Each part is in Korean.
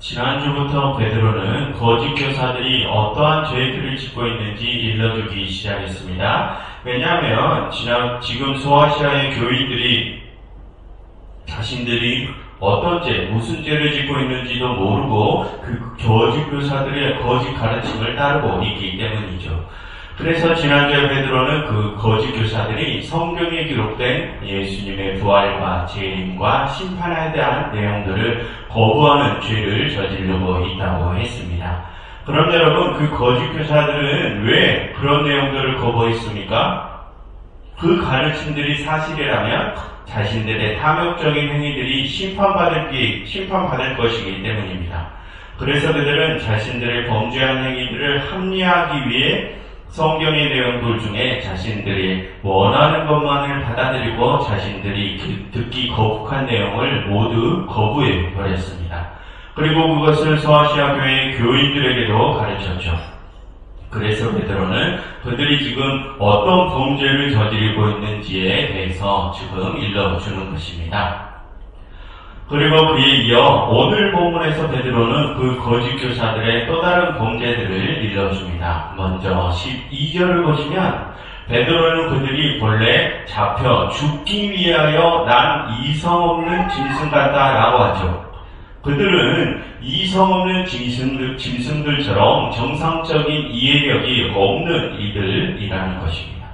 지난주부터 베드로는 거짓 교사들이 어떠한 죄들을 짓고 있는지 일러주기 시작했습니다. 왜냐하면 지금 소아시아의 교인들이 자신들이 어떤 죄, 무슨 죄를 짓고 있는지도 모르고 그 거짓 교사들의 거짓 가르침을 따르고 있기 때문이죠. 그래서 지난주에 베드로는 그 거짓 교사들이 성경에 기록된 예수님의 부활과 재림과 심판에 대한 내용들을 거부하는 죄를 저지르고 있다고 했습니다. 그럼 여러분, 그 거짓 교사들은 왜 그런 내용들을 거부했습니까? 그 가르침들이 사실이라면 자신들의 탐욕적인 행위들이 심판받을 것이기 때문입니다. 그래서 그들은 자신들의 범죄한 행위들을 합리화하기 위해 성경의 내용들 중에 자신들이 원하는 것만을 받아들이고 자신들이 듣기 거북한 내용을 모두 거부해 버렸습니다. 그리고 그것을 소아시아 교회의 교인들에게도 가르쳤죠. 그래서 베드로는 그들이 지금 어떤 범죄를 저지르고 있는지에 대해서 지금 일러주는 것입니다. 그리고 그에 이어 오늘 본문에서 베드로는 그 거짓 교사들의 또 다른 범죄들을 일러줍니다. 먼저 12절을 보시면 베드로는 그들이 본래 잡혀 죽기 위하여 난 이성 없는 짐승 같다라고 하죠. 그들은 이성 없는 짐승들처럼 정상적인 이해력이 없는 이들이라는 것입니다.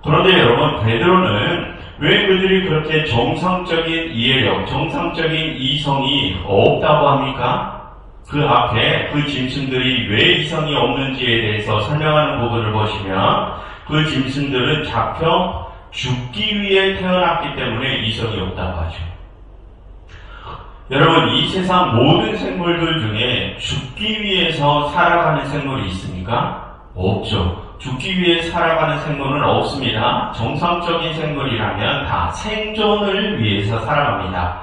그런데 여러분, 베드로는 왜 그들이 그렇게 정상적인 이해력, 정상적인 이성이 없다고 합니까? 그 앞에 그 짐승들이 왜 이성이 없는지에 대해서 설명하는 부분을 보시면 그 짐승들은 잡혀 죽기 위해 태어났기 때문에 이성이 없다고 하죠. 여러분, 이 세상 모든 생물들 중에 죽기 위해서 살아가는 생물이 있습니까? 없죠. 죽기 위해 살아가는 생물은 없습니다. 정상적인 생물이라면 다 생존을 위해서 살아갑니다.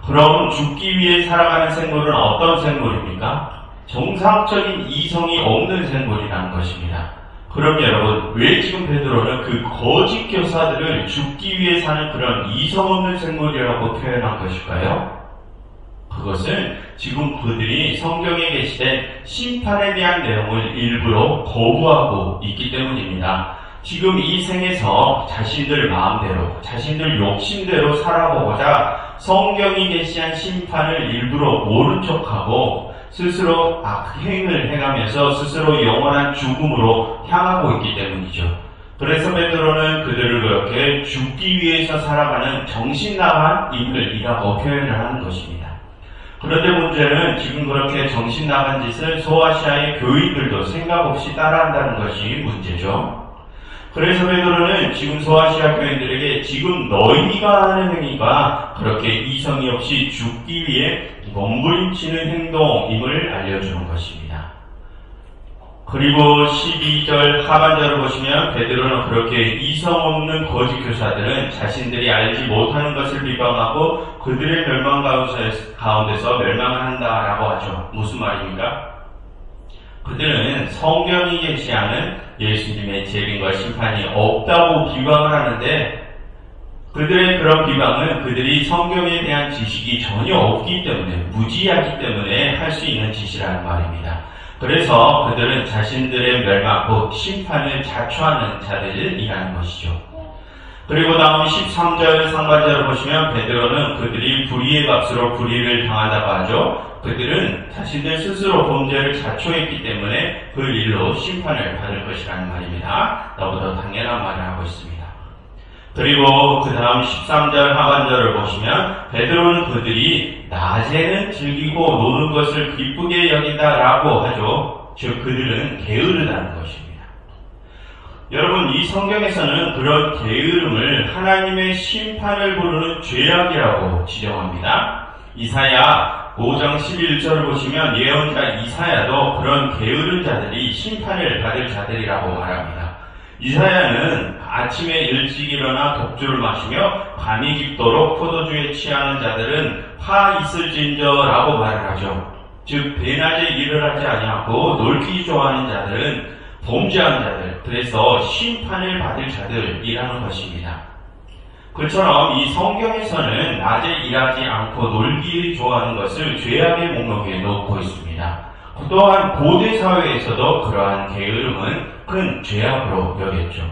그럼 죽기 위해 살아가는 생물은 어떤 생물입니까? 정상적인 이성이 없는 생물이라는 것입니다. 그럼 여러분, 왜 지금 베드로는 그 거짓 교사들을 죽기 위해 사는 그런 이성 없는 생물이라고 표현한 것일까요? 그것은 지금 그들이 성경에 게시된 심판에 대한 내용을 일부러 거부하고 있기 때문입니다. 지금 이 생에서 자신들 마음대로, 자신들 욕심대로 살아보고자 성경이 게시한 심판을 일부러 모른 척하고 스스로 악행을 행하면서 스스로 영원한 죽음으로 향하고 있기 때문이죠. 그래서 베드로는 그들을 그렇게 죽기 위해서 살아가는 정신 나간 인물이라고 표현을 하는 것입니다. 그런데 문제는 지금 그렇게 정신 나간 짓을 소아시아의 교인들도 생각 없이 따라한다는 것이 문제죠. 그래서 베드로는 지금 소아시아 교인들에게 지금 너희가 하는 행위가 그렇게 이성이 없이 죽기 위해 몸부림치는 행동임을 알려주는 것입니다. 그리고 12절 하반절을 보시면 베드로는 그렇게 이성 없는 거짓 교사들은 자신들이 알지 못하는 것을 비방하고 그들의 멸망 가운데서 멸망을 한다라고 하죠. 무슨 말입니까? 그들은 성경이 게시하는 예수님의 재림과 심판이 없다고 비방을 하는데 그들의 그런 비방은 그들이 성경에 대한 지식이 전혀 없기 때문에, 무지하기 때문에 할 수 있는 짓이라는 말입니다. 그래서 그들은 자신들의 멸망, 곧 심판을 자초하는 자들이라는 것이죠. 그리고 다음 13절 상반절을 보시면 베드로는 그들이 불의의 값으로 불의를 당한다고 하죠. 그들은 자신들 스스로 범죄를 자초했기 때문에 그 일로 심판을 받을 것이라는 말입니다. 너무도 당연한 말을 하고 있습니다. 그리고 그 다음 13절 하반절을 보시면 베드로는 그들이 낮에는 즐기고 노는 것을 기쁘게 여긴다라고 하죠. 즉 그들은 게으르다는 것입니다. 여러분, 이 성경에서는 그런 게으름을 하나님의 심판을 부르는 죄악이라고 지정합니다. 이사야 5장 11절을 보시면 예언자 이사야도 그런 게으른 자들이 심판을 받을 자들이라고 말합니다. 이사야는 아침에 일찍 일어나 독주를 마시며 밤이 깊도록 포도주에 취하는 자들은 화 있을진저라고 말을 하죠. 즉 대낮에 일을 하지 아니하고 놀기 좋아하는 자들은 범죄한 자들, 그래서 심판을 받을 자들이라는 것입니다. 그처럼 이 성경에서는 낮에 일하지 않고 놀기를 좋아하는 것을 죄악의 목록에 놓고 있습니다. 또한 고대 사회에서도 그러한 게으름은 큰 죄악으로 여겼죠.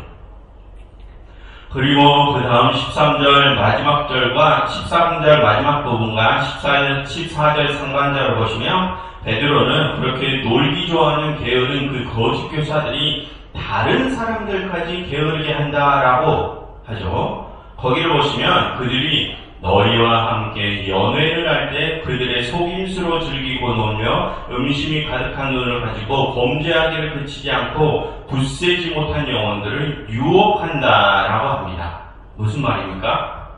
그리고 그 다음 13절 마지막 절과 13절 마지막 부분과 14절 상반절을 보시면 베드로는 그렇게 놀기 좋아하는 게으른 그 거짓 교사들이 다른 사람들까지 게으르게 한다라고 하죠. 거기를 보시면 그들이 너희와 함께 연회를 할 때 그들의 속임수로 즐기고 놀며 음심이 가득한 눈을 가지고 범죄하기를 그치지 않고 굳세지 못한 영혼들을 유혹한다라고 합니다. 무슨 말입니까?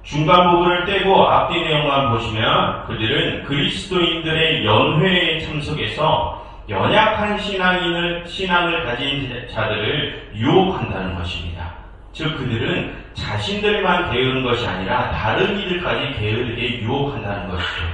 중간 부분을 떼고 앞뒤 내용만 보시면 그들은 그리스도인들의 연회에 참석해서 연약한 신앙을 가진 자들을 유혹한다는 것입니다. 즉 그들은 자신들만 게으른 것이 아니라 다른 이들까지 게으르게 유혹한다는 것이죠.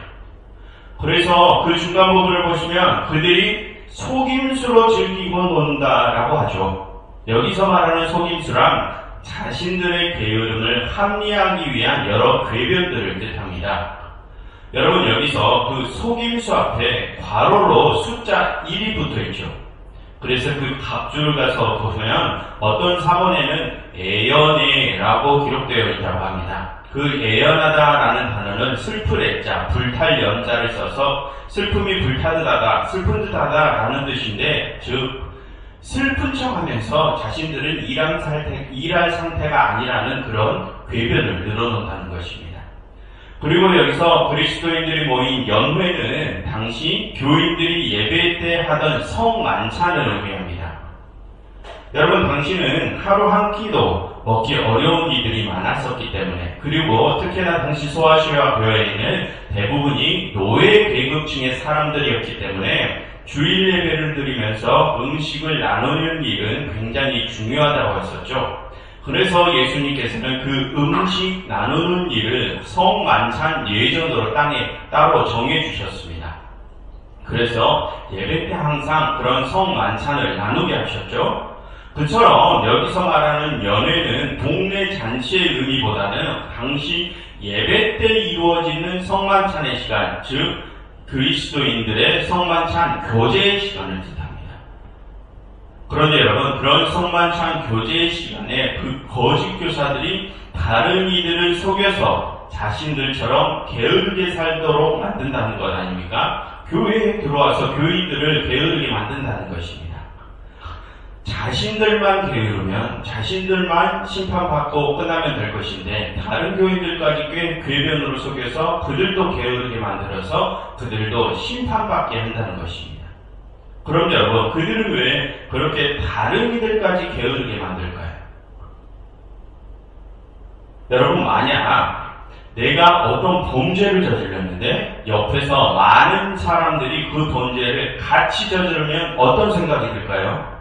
그래서 그 중간 부분을 보시면 그들이 속임수로 즐기고 논다라고 하죠. 여기서 말하는 속임수란 자신들의 게으름을 합리화하기 위한 여러 궤변들을 뜻합니다. 여러분 여기서 그 속임수 앞에 괄호로 숫자 1이 붙어 있죠. 그래서 그 각주를 가서 보면 어떤 사본에는 애연해라고 기록되어 있다고 합니다. 그 애연하다라는 단어는 슬플 애자, 불탈 연자를 써서 슬픔이 슬픈 듯하다라는 뜻인데, 즉 슬픈 척하면서 자신들은 일할 상태가 아니라는 그런 궤변을 늘어놓는다는 것입니다. 그리고 여기서 그리스도인들이 모인 연회는 당시 교인들이 예배 때 하던 성만찬을 의미합니다. 여러분 당시는 하루 한 끼도 먹기 어려운 이들이 많았었기 때문에, 그리고 특히나 당시 소아시아 교회에는 대부분이 노예 계급층의 사람들이었기 때문에 주일 예배를 드리면서 음식을 나누는 일은 굉장히 중요하다고 했었죠. 그래서 예수님께서는 그 음식 나누는 일을 성만찬 예전으로 땅에 따로 정해주셨습니다. 그래서 예배 때 항상 그런 성만찬을 나누게 하셨죠. 그처럼 여기서 말하는 연회는 동네 잔치의 의미보다는 당시 예배 때 이루어지는 성만찬의 시간, 즉 그리스도인들의 성만찬 교제의 시간을 뜻합니다. 그런데 여러분, 그런 성만찬 교제의 시간에 그 거짓 교사들이 다른 이들을 속여서 자신들처럼 게으르게 살도록 만든다는 것 아닙니까? 교회에 들어와서 교인들을 게으르게 만든다는 것입니다. 자신들만 게으르면 자신들만 심판받고 끝나면 될 것인데, 다른 교인들까지 궤변으로 속여서 그들도 게으르게 만들어서 그들도 심판받게 한다는 것입니다. 그런데 여러분, 그들은 왜 그렇게 다른 이들까지 게으르게 만들까요? 여러분, 만약 내가 어떤 범죄를 저질렀는데 옆에서 많은 사람들이 그 범죄를 같이 저지르면 어떤 생각이 들까요?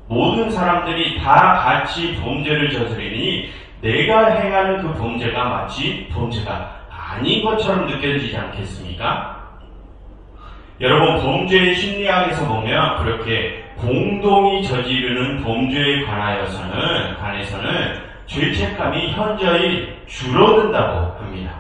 모든 사람들이 다 같이 범죄를 저지르니 내가 행하는 그 범죄가 마치 범죄가 아닌 것처럼 느껴지지 않겠습니까? 여러분, 범죄의 심리학에서 보면 그렇게 공동이 저지르는 범죄에 관해서는 죄책감이 현저히 줄어든다고 합니다.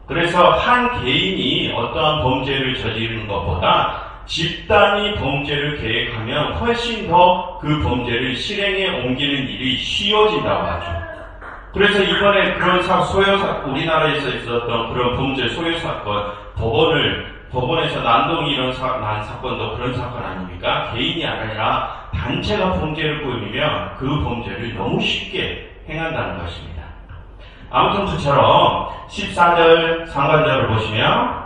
그래서 한 개인이 어떠한 범죄를 저지르는 것보다 집단이 범죄를 계획하면 훨씬 더 그 범죄를 실행에 옮기는 일이 쉬워진다고 하죠. 그래서 이번에 그런 우리나라에서 있었던 그런 범죄 소요사건, 법원에서 난동이 난 사건도 그런 사건 아닙니까? 개인이 아니라 단체가 범죄를 꾸미면 그 범죄를 너무 쉽게 행한다는 것입니다. 아무튼 그처럼 14절 상반절을 보시면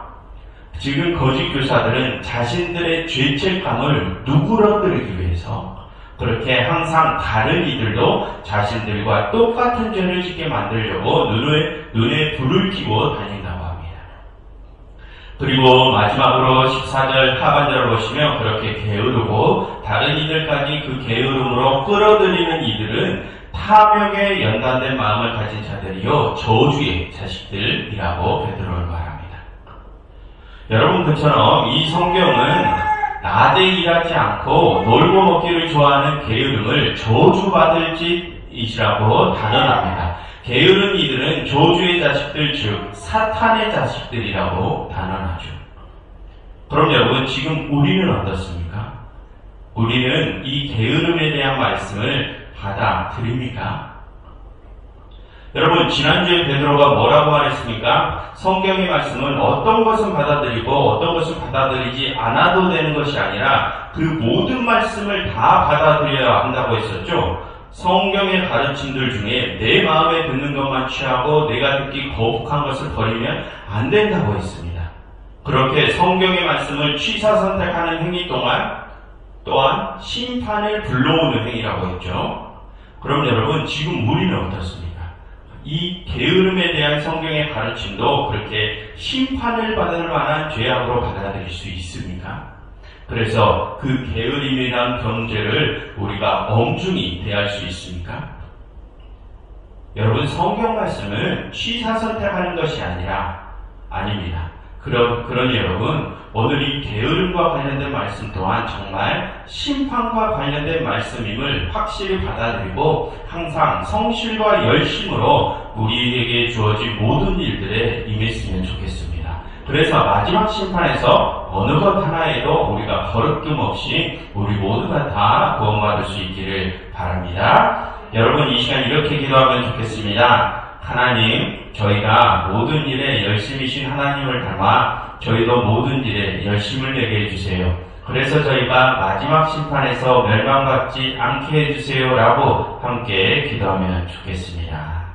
지금 거짓 교사들은 자신들의 죄책감을 누그러뜨리기 위해서 그렇게 항상 다른 이들도 자신들과 똑같은 죄를 짓게 만들려고 눈에 불을 켜고 다닌다고 합니다. 그리고 마지막으로 14절 하반절을 보시면 그렇게 게으르고 다른 이들까지 그 게으름으로 끌어들이는 이들은 탐욕에 연관된 마음을 가진 자들이요 저주의 자식들이라고 베드로는 말합니다. 여러분, 그처럼 이 성경은 낮에 일하지 않고 놀고 먹기를 좋아하는 게으름을 저주받을 자식들이시라고 단언합니다. 게으른 이들은 저주의 자식들 즉 사탄의 자식들이라고 단언하죠. 그럼 여러분 지금 우리는 어떻습니까? 우리는 이 게으름에 대한 말씀을 받아들입니까? 여러분 지난주에 베드로가 뭐라고 말했습니까? 성경의 말씀은 어떤 것은 받아들이고 어떤 것은 받아들이지 않아도 되는 것이 아니라 그 모든 말씀을 다 받아들여야 한다고 했었죠. 성경의 가르침들 중에 내 마음에 듣는 것만 취하고 내가 듣기 거북한 것을 버리면 안 된다고 했습니다. 그렇게 성경의 말씀을 취사선택하는 행위 또한 심판을 불러오는 행위라고 했죠. 그럼 여러분 지금 우리는 어떻습니까? 이 게으름에 대한 성경의 가르침도 그렇게 심판을 받을 만한 죄악으로 받아들일 수 있습니까? 그래서 그 게으름이란 경제를 우리가 엄중히 대할 수 있습니까? 여러분 성경 말씀을 취사선택하는 것이 아닙니다. 그러니 여러분 오늘 이 게으름과 관련된 말씀 또한 정말 심판과 관련된 말씀임을 확실히 받아들이고 항상 성실과 열심으로 우리에게 주어진 모든 일들에 임했으면 좋겠습니다. 그래서 마지막 심판에서 어느 것 하나에도 우리가 거르낌 없이 우리 모두가 다 구원받을 수 있기를 바랍니다. 여러분 이 시간 이렇게 기도하면 좋겠습니다. 하나님, 저희가 모든 일에 열심이신 하나님을 닮아 저희도 모든 일에 열심을 내게 해주세요. 그래서 저희가 마지막 심판에서 멸망받지 않게 해주세요 라고 함께 기도하면 좋겠습니다.